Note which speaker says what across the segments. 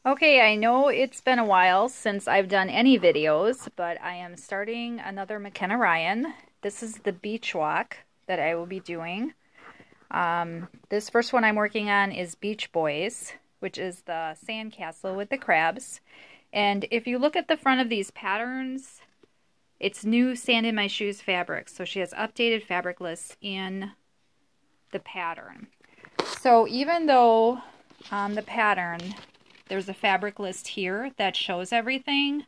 Speaker 1: Okay, I know it's been a while since I've done any videos, but I am starting another McKenna Ryan. This is the beach walk that I will be doing. This first one I'm working on is Beach Boys, which is the sandcastle with the crabs. And if you look at the front of these patterns, it's new Sand in My Shoes fabric. So she has updated fabric lists in the pattern. So even though on the pattern there's a fabric list here that shows everything,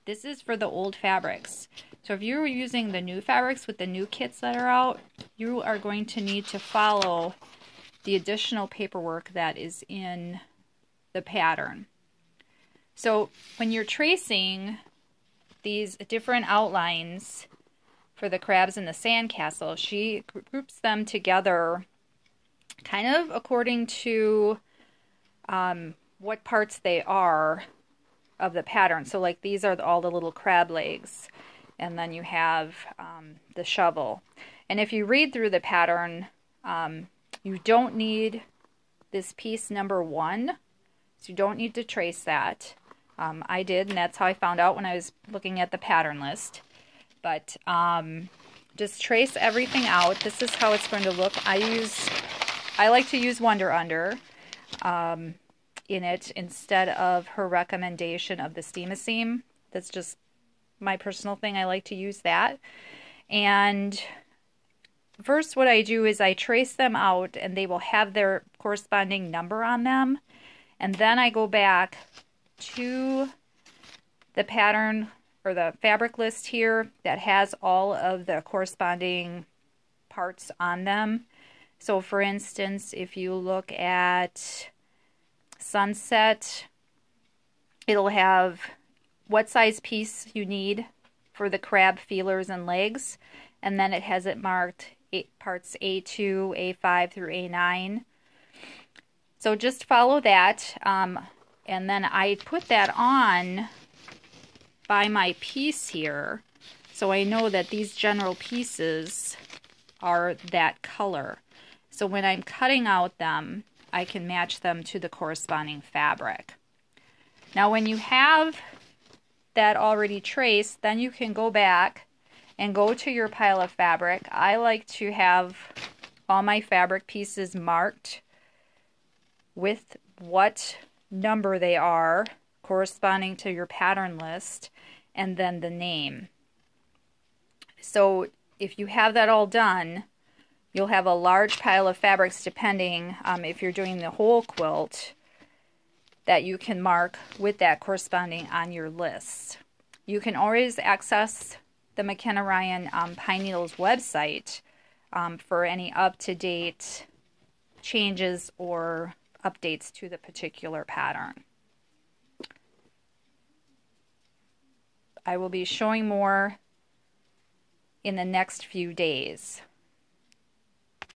Speaker 1: this is for the old fabrics. So if you're using the new fabrics with the new kits that are out, you are going to need to follow the additional paperwork that is in the pattern. So when you're tracing these different outlines for the crabs and the sandcastle, she groups them together kind of according to what parts they are of the pattern. So like these are all the little crab legs, and then you have the shovel. And if you read through the pattern, you don't need this piece number 1, so you don't need to trace that. I did, and that's how I found out when I was looking at the pattern list. But just trace everything out. This is how it's going to look. I like to use Wonder Under in it instead of her recommendation of the Steam-A-Seam. That's just my personal thing. I like to use that. And first what I do is I trace them out, and they will have their corresponding number on them. And then I go back to the pattern or the fabric list here that has all of the corresponding parts on them. So for instance, if you look at Sunset, it'll have what size piece you need for the crab feelers and legs, and then it has it marked parts A2, A5 through A9. So just follow that, and then I put that on by my piece here, so I know that these general pieces are that color. So when I'm cutting out them, I can match them to the corresponding fabric. Now when you have that already traced, then you can go back and go to your pile of fabric. I like to have all my fabric pieces marked with what number they are corresponding to your pattern list, and then the name. So if you have that all done, you'll have a large pile of fabrics, depending if you're doing the whole quilt, that you can mark with that corresponding on your list. You can always access the McKenna Ryan Pine Needles website for any up-to-date changes or updates to the particular pattern. I will be showing more in the next few days.